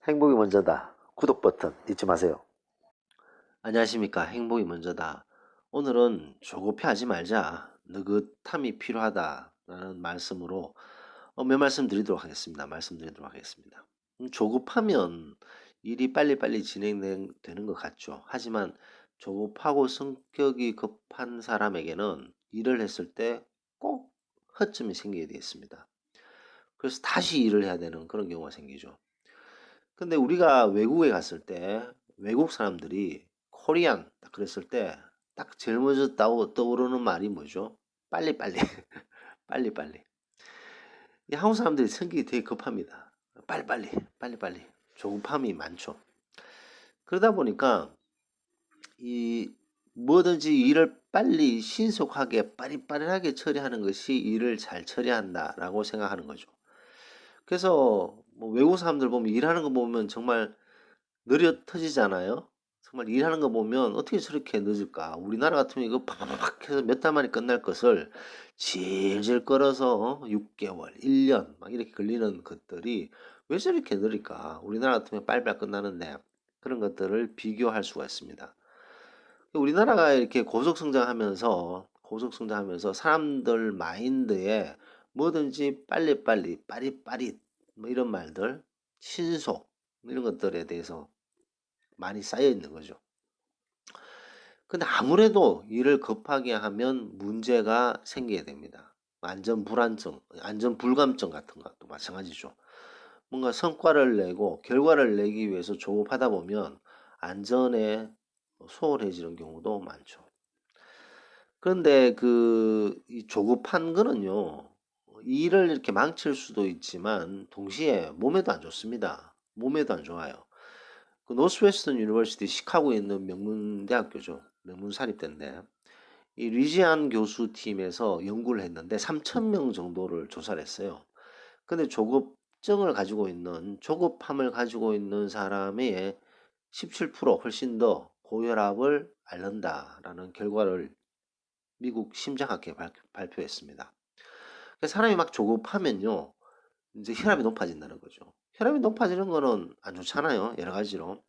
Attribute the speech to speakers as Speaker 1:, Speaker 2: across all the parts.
Speaker 1: 행복이 먼저다. 구독 버튼 잊지 마세요. 안녕하십니까. 행복이 먼저다. 오늘은 조급해하지 말자. 느긋함이 필요하다라는 말씀으로 몇 말씀 드리도록 하겠습니다. 조급하면 일이 빨리빨리 진행되는 것 같죠. 하지만 조급하고 성격이 급한 사람에게는 일을 했을 때 꼭 허점이 생기게 되어 있습니다. 그래서 다시 일을 해야 되는 그런 경우가 생기죠. 근데 우리가 외국에 갔을 때 외국 사람들이 코리안 딱 그랬을 때 딱 제일 먼저 떠오르는 말이 뭐죠? 빨리빨리. 빨리빨리. 이 한국 사람들이 성격이 되게 급합니다. 빨리빨리. 빨리빨리. 조급함이 많죠. 그러다 보니까 이 뭐든지 일을 빨리 신속하게 빠릿빠릿하게 처리하는 것이 일을 잘 처리한다라고 생각하는 거죠. 그래서 뭐 외국 사람들 보면 일하는 거 보면 정말 느려 터지잖아요. 정말 일하는 거 보면 어떻게 저렇게 늦을까? 우리나라 같으면 이거 팍팍팍 해서 몇 달 만에 끝날 것을 질질 끌어서 6개월, 1년 막 이렇게 걸리는 것들이 왜 저렇게 느릴까? 우리나라 같으면 빨리빨리 끝나는데 그런 것들을 비교할 수가 있습니다. 우리나라가 이렇게 고속 성장하면서 사람들 마인드에 뭐든지 빨리빨리, 빠릿빠릿 뭐 이런 말들, 신속 뭐 이런 것들에 대해서 많이 쌓여 있는 거죠. 근데 아무래도 일을 급하게 하면 문제가 생기게 됩니다. 안전 불안증, 안전 불감증 같은 것도 마찬가지죠. 뭔가 성과를 내고 결과를 내기 위해서 조급하다 보면 안전에 소홀해지는 경우도 많죠. 그런데 이 조급한 거는요, 일을 이렇게 망칠 수도 있지만 동시에 몸에도 안 좋습니다. 몸에도 안 좋아요. 그 노스웨스턴 유니버시티 시카고에 있는 명문 대학교죠. 명문 사립대인데 이 리지안 교수 팀에서 연구를 했는데 3,000명 정도를 조사를 했어요. 근데 조급함을 가지고 있는 사람의 17% 훨씬 더 고혈압을 앓는다라는 결과를 미국 심장학회 발표했습니다. 사람이 막 조급하면요, 이제 혈압이 높아진다는 거죠. 혈압이 높아지는 거는 안 좋잖아요. 여러 가지로.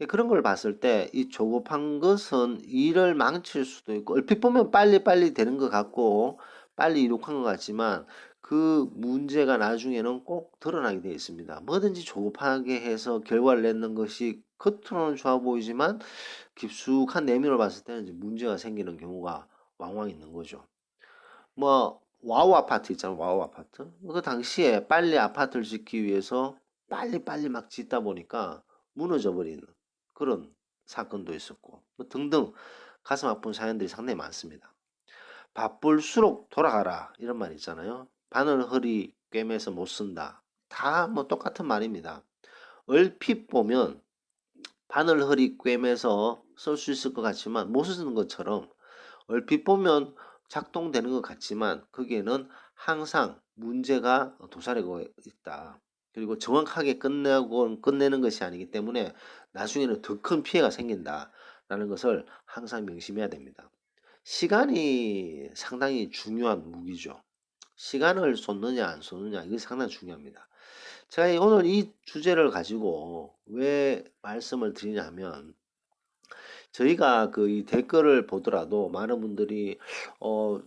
Speaker 1: 그런 걸 봤을 때 이 조급한 것은 일을 망칠 수도 있고 얼핏 보면 빨리빨리 되는 것 같고 빨리 이룩한 것 같지만 그 문제가 나중에는 꼭 드러나게 되어 있습니다. 뭐든지 조급하게 해서 결과를 내는 것이 겉으로는 좋아 보이지만 깊숙한 내면을 봤을 때는 이제 문제가 생기는 경우가 왕왕 있는 거죠. 뭐 와우 아파트 있잖아요. 와우 아파트. 그 당시에 빨리 아파트를 짓기 위해서 빨리빨리 막 짓다 보니까 무너져 버리는 그런 사건도 있었고 뭐 등등 가슴 아픈 사연들이 상당히 많습니다. 바쁠수록 돌아가라 이런 말 있잖아요. 바늘 허리 꿰매서 못 쓴다. 다 뭐 똑같은 말입니다. 얼핏 보면 바늘허리 꿰매서 쓸 수 있을 것 같지만 못 쓰는 것처럼 얼핏 보면 작동되는 것 같지만 거기에는 항상 문제가 도사리고 있다. 그리고 정확하게 끝내는 것이 아니기 때문에 나중에는 더 큰 피해가 생긴다라는 것을 항상 명심해야 됩니다. 시간이 상당히 중요한 무기죠. 시간을 쏟느냐 안 쏟느냐 이게 상당히 중요합니다. 제가 오늘 이 주제를 가지고 왜 말씀을 드리냐면 저희가 이 댓글을 보더라도 많은 분들이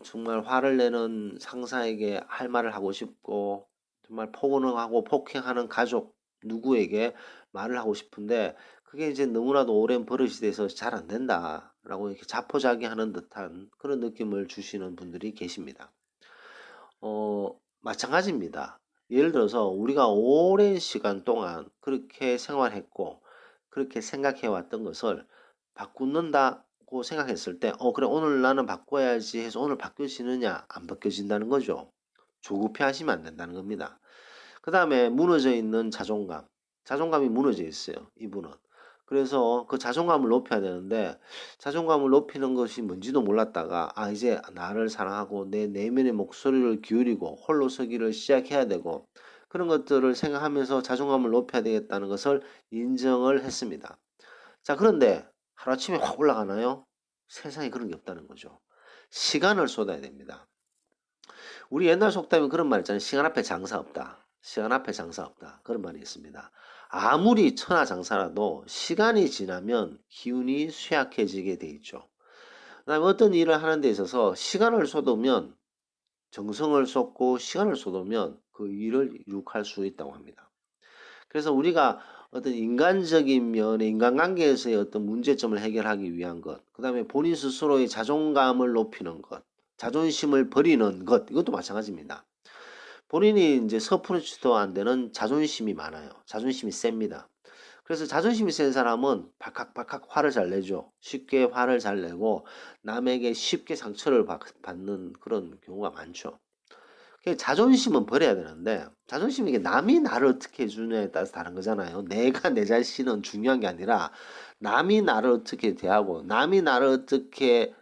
Speaker 1: 정말 화를 내는 상사에게 할 말을 하고 싶고 정말 폭언을 하고 폭행하는 가족 누구에게 말을 하고 싶은데 그게 이제 너무나도 오랜 버릇이 돼서 잘 안 된다라고 이렇게 자포자기하는 듯한 그런 느낌을 주시는 분들이 계십니다. 마찬가지입니다. 예를 들어서 우리가 오랜 시간 동안 그렇게 생활했고 그렇게 생각해 왔던 것을 바꾼다고 생각했을 때 그래 오늘 나는 바꿔야지 해서 오늘 바뀌어지느냐 안 바뀌어진다는 거죠. 조급해 하시면 안 된다는 겁니다. 그 다음에 무너져 있는 자존감이 무너져 있어요. 이분은. 그래서 그 자존감을 높여야 되는데 자존감을 높이는 것이 뭔지도 몰랐다가 이제 나를 사랑하고 내 내면의 목소리를 기울이고 홀로 서기를 시작해야 되고 그런 것들을 생각하면서 자존감을 높여야 되겠다는 것을 인정을 했습니다. 자, 그런데 하루아침에 확 올라가나요? 세상에 그런 게 없다는 거죠. 시간을 쏟아야 됩니다. 우리 옛날 속담에 그런 말 있잖아요. 시간 앞에 장사 없다. 시간 앞에 장사 없다. 그런 말이 있습니다. 아무리 천하장사라도 시간이 지나면 기운이 쇠약해지게 돼 있죠. 그다음에 어떤 일을 하는 데 있어서 시간을 쏟으면 정성을 쏟고 시간을 쏟으면 그 일을 이룩할 수 있다고 합니다. 그래서 우리가 어떤 인간적인 면의 인간관계에서의 어떤 문제점을 해결하기 위한 것, 그 다음에 본인 스스로의 자존감을 높이는 것, 자존심을 버리는 것, 이것도 마찬가지입니다. 본인이 이제 섣부르지도 안 되는 자존심이 많아요. 자존심이 셉니다. 그래서 자존심이 센 사람은 박학박학 화를 잘 내죠. 쉽게 화를 잘 내고 남에게 쉽게 상처를 받는 그런 경우가 많죠. 자존심은 버려야 되는데 자존심이 이게 남이 나를 어떻게 해주냐에 따라서 다른 거잖아요. 내가 내 자신은 중요한 게 아니라 남이 나를 어떻게 대하고 남이 나를 어떻게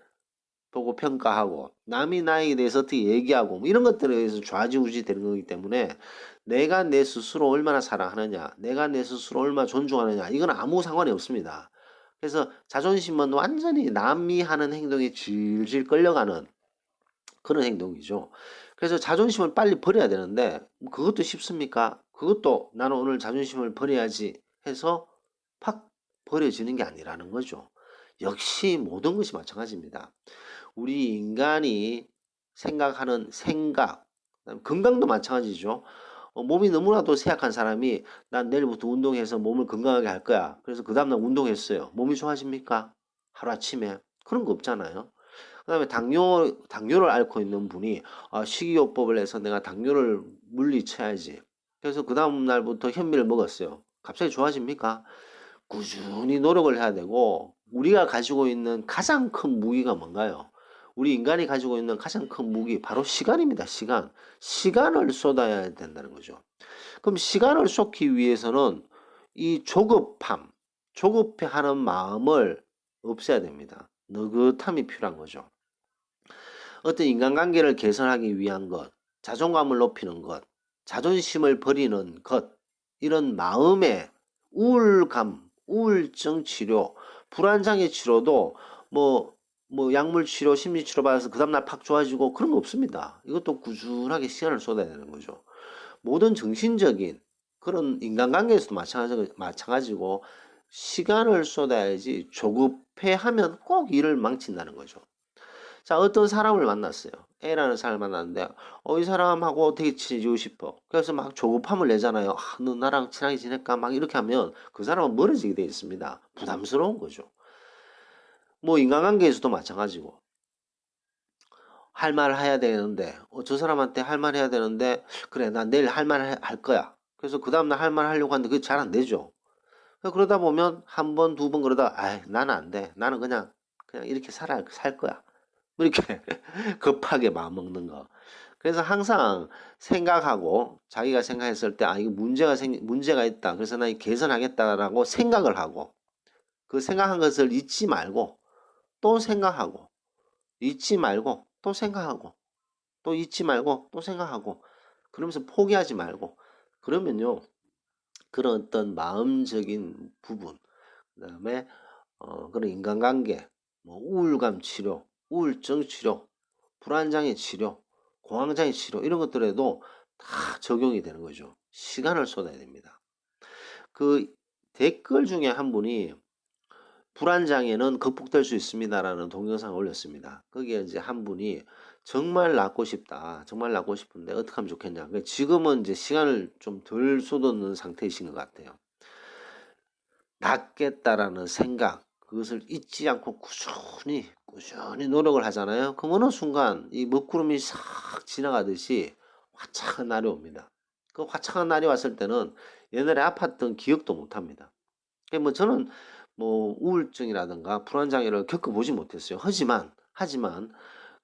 Speaker 1: 보고 평가하고 남이 나에 대해서 어떻게 얘기하고 뭐 이런 것들에 의해서 좌지우지 되는 거기 때문에 내가 내 스스로 얼마나 사랑하느냐, 내가 내 스스로 얼마나 존중하느냐, 이건 아무 상관이 없습니다. 그래서 자존심은 완전히 남이 하는 행동에 질질 끌려가는 그런 행동이죠. 그래서 자존심을 빨리 버려야 되는데 그것도 쉽습니까? 그것도 나는 오늘 자존심을 버려야지 해서 팍 버려지는 게 아니라는 거죠. 역시 모든 것이 마찬가지입니다. 우리 인간이 생각하는 생각, 건강도 마찬가지죠. 몸이 너무나도 쇠약한 사람이 난 내일부터 운동해서 몸을 건강하게 할 거야. 그래서 그 다음날 운동했어요. 몸이 좋아집니까? 하루아침에. 그런 거 없잖아요. 그 다음에 당뇨를 앓고 있는 분이 식이요법을 해서 내가 당뇨를 물리쳐야지. 그래서 그 다음날부터 현미를 먹었어요. 갑자기 좋아집니까? 꾸준히 노력을 해야 되고 우리가 가지고 있는 가장 큰 무기가 뭔가요? 우리 인간이 가지고 있는 가장 큰 무기 바로 시간입니다. 시간. 시간을 쏟아야 된다는 거죠. 그럼 시간을 쏟기 위해서는 이 조급해하는 마음을 없애야 됩니다. 느긋함이 필요한 거죠. 어떤 인간관계를 개선하기 위한 것, 자존감을 높이는 것, 자존심을 버리는 것, 이런 마음의 우울감, 우울증 치료, 불안장애 치료도 약물 치료, 심리 치료 받아서 그 다음날 팍 좋아지고 그런 거 없습니다. 이것도 꾸준하게 시간을 쏟아야 되는 거죠. 모든 정신적인 그런 인간관계에서도 마찬가지고 시간을 쏟아야지 조급해하면 꼭 일을 망친다는 거죠. 자, 어떤 사람을 만났어요. A라는 사람을 만났는데, 이 사람하고 되게 친해지고 싶어. 그래서 막 조급함을 내잖아요. 너 나랑 친하게 지낼까? 막 이렇게 하면 그 사람은 멀어지게 되어 있습니다. 부담스러운 거죠. 뭐 인간관계에서도 마찬가지고. 할 말을 해야 되는데, 저 사람한테 할 말 해야 되는데, 그래, 난 내일 할 말 할 거야. 그래서 그 다음날 할 말 하려고 하는데 그게 잘 안 되죠. 그러다 보면 한 번, 두 번 그러다, 나는 안 돼. 나는 그냥 이렇게 살 거야. 뭐 이렇게 급하게 마음먹는 거. 그래서 항상 생각하고 자기가 생각했을 때 이거 문제가 있다. 그래서 나 개선하겠다라고 생각을 하고 그 생각한 것을 잊지 말고 또 생각하고 잊지 말고 또 생각하고 또 잊지 말고 또 생각하고 그러면서 포기하지 말고 그러면요. 그런 어떤 마음적인 부분 그다음에 그런 인간관계 뭐 우울감 치료, 우울증 치료, 불안장애 치료, 공황장애 치료 이런 것들에도 다 적용이 되는 거죠. 시간을 쏟아야 됩니다. 그 댓글 중에 한 분이 불안장애는 극복될 수 있습니다라는 동영상을 올렸습니다. 거기에 이제 한 분이 정말 낫고 싶다. 정말 낫고 싶은데 어떻게 하면 좋겠냐. 지금은 이제 시간을 좀 덜 쏟아놓는 상태이신 것 같아요. 낫겠다라는 생각, 그것을 잊지 않고 꾸준히 노력을 하잖아요. 그럼 어느 순간 이 먹구름이 싹 지나가듯이 화창한 날이 옵니다. 그 화창한 날이 왔을 때는 옛날에 아팠던 기억도 못 합니다. 저는 우울증이라든가 불안장애를 겪어보지 못했어요. 하지만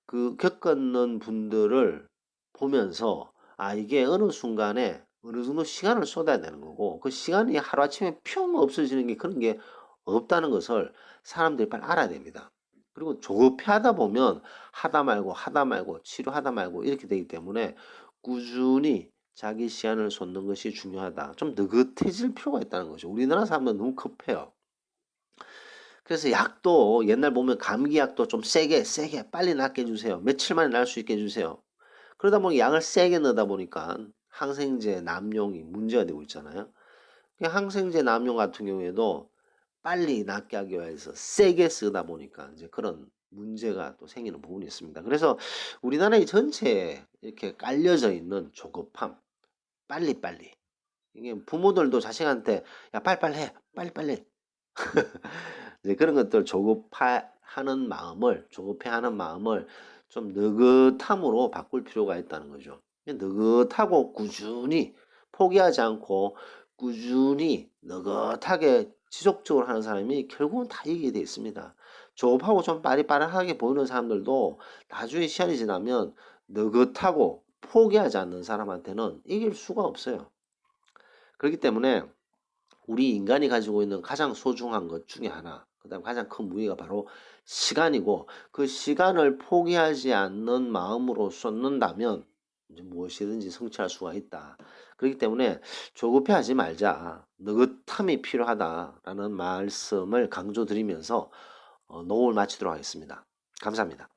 Speaker 1: 그 겪었는 분들을 보면서 이게 어느 순간에 어느 정도 시간을 쏟아야 되는 거고 그 시간이 하루아침에 평 없어지는 게 그런 게 없다는 것을 사람들이 빨리 알아야 됩니다. 그리고 조급해하다 보면 하다 말고 치료하다 말고 이렇게 되기 때문에 꾸준히 자기 시간을 쏟는 것이 중요하다. 좀 느긋해질 필요가 있다는 거죠. 우리나라 사람들은 너무 급해요. 그래서 약도 옛날 보면 감기약도 좀 세게 빨리 낫게 해주세요. 며칠 만에 날 수 있게 해주세요. 그러다 보니 약을 세게 넣다 보니까 항생제, 남용이 문제가 되고 있잖아요. 항생제 남용 같은 경우에도 빨리 낫게 하기 위해서 세게 쓰다 보니까 이제 그런 문제가 또 생기는 부분이 있습니다. 그래서 우리나라의 전체에 이렇게 깔려져 있는 조급함, 빨리빨리. 이게 부모들도 자식한테 야 빨리빨리 해. 빨리빨리. 이제 그런 것들 조급해하는 마음을 좀 느긋함으로 바꿀 필요가 있다는 거죠. 느긋하고 꾸준히 포기하지 않고 꾸준히 느긋하게 지속적으로 하는 사람이 결국은 다 이기게 돼 있습니다. 조급하고 좀 빠릿빠릿하게 보이는 사람들도 나중에 시간이 지나면 느긋하고 포기하지 않는 사람한테는 이길 수가 없어요. 그렇기 때문에 우리 인간이 가지고 있는 가장 소중한 것 중에 하나, 그다음 가장 큰 무기가 바로 시간이고, 그 시간을 포기하지 않는 마음으로 쏟는다면 이제 무엇이든지 성취할 수가 있다. 그렇기 때문에 조급해하지 말자, 느긋함이 필요하다라는 말씀을 강조드리면서 녹음을 마치도록 하겠습니다. 감사합니다.